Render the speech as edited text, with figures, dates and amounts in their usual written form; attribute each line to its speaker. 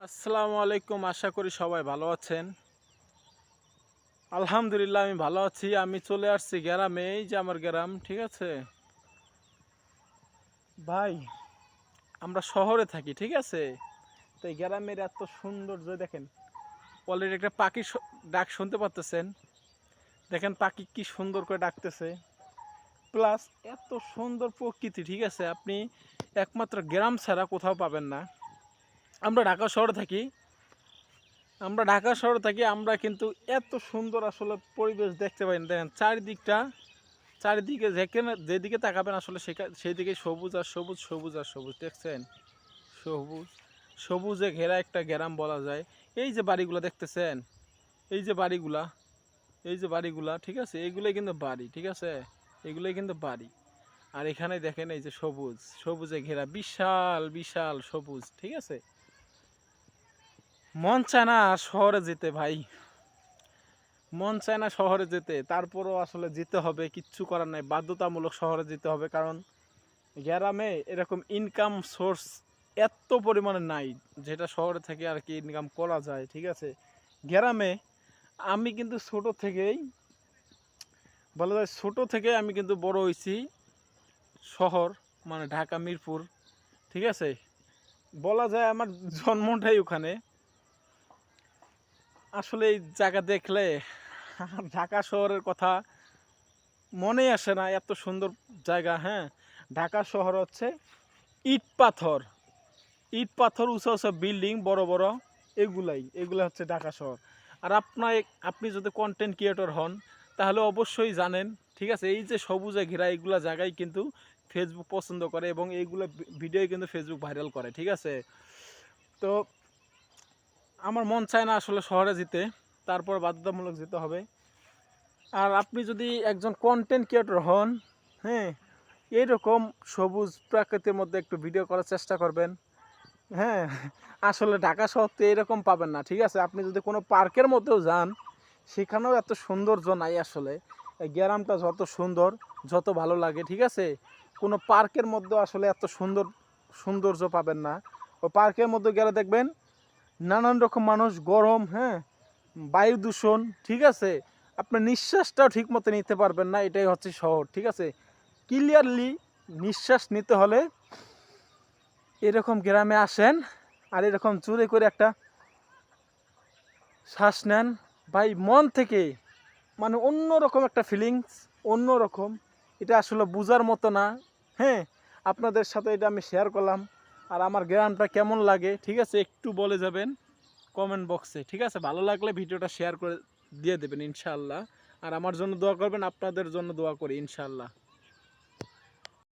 Speaker 1: আসসালামু আলাইকুম, আশা করি সবাই ভালো আছেন। আলহামদুলিল্লাহ আমি ভালো আছি। আমি চলে আসছি গ্রামে, এই যে আমার গ্রাম, ঠিক আছে ভাই। আমরা শহরে থাকি, ঠিক আছে। তো এই গ্রামের এত সৌন্দর্য দেখেন। অলরেডি একটা পাখি ডাক শুনতে পারতেছেন। দেখেন পাখি কি সুন্দর করে ডাকতেছে। প্লাস এত সুন্দর প্রকৃতি, ঠিক আছে, আপনি একমাত্র গ্রাম ছাড়া কোথাও পাবেন না। আমরা ঢাকা শহরে থাকি। আমরা কিন্তু এত সুন্দর আসলে পরিবেশ দেখতে পাই না। দেখেন চারিদিকে যেদিকে তাকাবেন আসলে সেই দিকে সবুজ আর সবুজ, সবুজ আর সবুজ, দেখছেন? সবুজ সবুজে ঘেরা একটা গ্রাম বলা যায়। এই যে বাড়িগুলো দেখতেছেন, এই যে বাড়িগুলা, ঠিক আছে, এইগুলোই কিন্তু বাড়ি, ঠিক আছে, এগুলোই কিন্তু বাড়ি। আর এখানে দেখেন এই যে সবুজে ঘেরা বিশাল বিশাল সবুজ, ঠিক আছে। মন চায় না শহরে যেতে ভাই, মন চায় না শহরে যেতে, তারপরও আসলে যেতে হবে, কিচ্ছু করার নাই, বাধ্যতামূলক শহরে যেতে হবে। কারণ গ্রামে এরকম ইনকাম সোর্স এত পরিমাণে নাই, যেটা শহরে থেকে আর কি ইনকাম করা যায়, ঠিক আছে। গ্রামে আমি কিন্তু ছোট থেকেই, বলা যায় ছোট থেকে আমি কিন্তু বড় হয়েছি শহর, মানে ঢাকা মিরপুর, ঠিক আছে। বলা যায় আমার জন্মটাই ওখানে। আসলে এই জায়গা দেখলে ঢাকা শহরের কথা মনেই আসে না, এত সুন্দর জায়গা। হ্যাঁ, ঢাকা শহর হচ্ছে ইট পাথর, উঁচা উঁচা বিল্ডিং, বড় বড়, এগুলা হচ্ছে ঢাকা শহর। আর আপনি যদি কন্টেন্ট ক্রিয়েটর হন তাহলে অবশ্যই জানেন, ঠিক আছে, এই যে সবুজে ঘেরা এইগুলা জায়গায় কিন্তু ফেসবুক পছন্দ করে এবং এইগুলো ভিডিও কিন্তু ফেসবুক ভাইরাল করে, ঠিক আছে। তো আমার মন চায় না আসলে শহরে যেতে, তারপর বাধ্যতামূলক যেতে হবে। আর আপনি যদি একজন কন্টেন্ট ক্রিয়েটর হন, হ্যাঁ, এরকম সবুজ প্রাকৃতির মধ্যে একটু ভিডিও করার চেষ্টা করবেন। হ্যাঁ, আসলে ঢাকা শহর তো এরকম পাবেন না, ঠিক আছে। আপনি যদি কোনো পার্কের মধ্যেও যান, সেখানেও এত সৌন্দর্য নাই আসলে। এই গ্রামটা যত সুন্দর, যত ভালো লাগে, ঠিক আছে, কোনো পার্কের মধ্যেও আসলে এত সৌন্দর্য পাবেন না। ও পার্কের মধ্যে গেলে দেখবেন নানান রকম মানুষ, গরম, হ্যাঁ, বায়ু দূষণ, ঠিক আছে, আপনার নিঃশ্বাসটাও ঠিক মতো নিতে পারবেন না। এটাই হচ্ছে শহর, ঠিক আছে। ক্লিয়ারলি নিঃশ্বাস নিতে হলে এরকম গ্রামে আসেন, আর এরকম জোরে করে একটা শ্বাস নেন ভাই, মন থেকে, মানে অন্যরকম একটা ফিলিংস, অন্যরকম। এটা আসলে বোঝার মতো না। হ্যাঁ, আপনাদের সাথে এটা আমি শেয়ার করলাম। আর আমার গ্রামটা কেমন লাগে, ঠিক আছে, একটু বলে যাবেন কমেন্ট বক্সে, ঠিক আছে। ভালো লাগলে ভিডিওটা শেয়ার করে দিয়ে দেবেন ইনশাআল্লাহ। আর আমার জন্য দোয়া করবেন, আপনাদের জন্য দোয়া করি ইনশাআল্লাহ।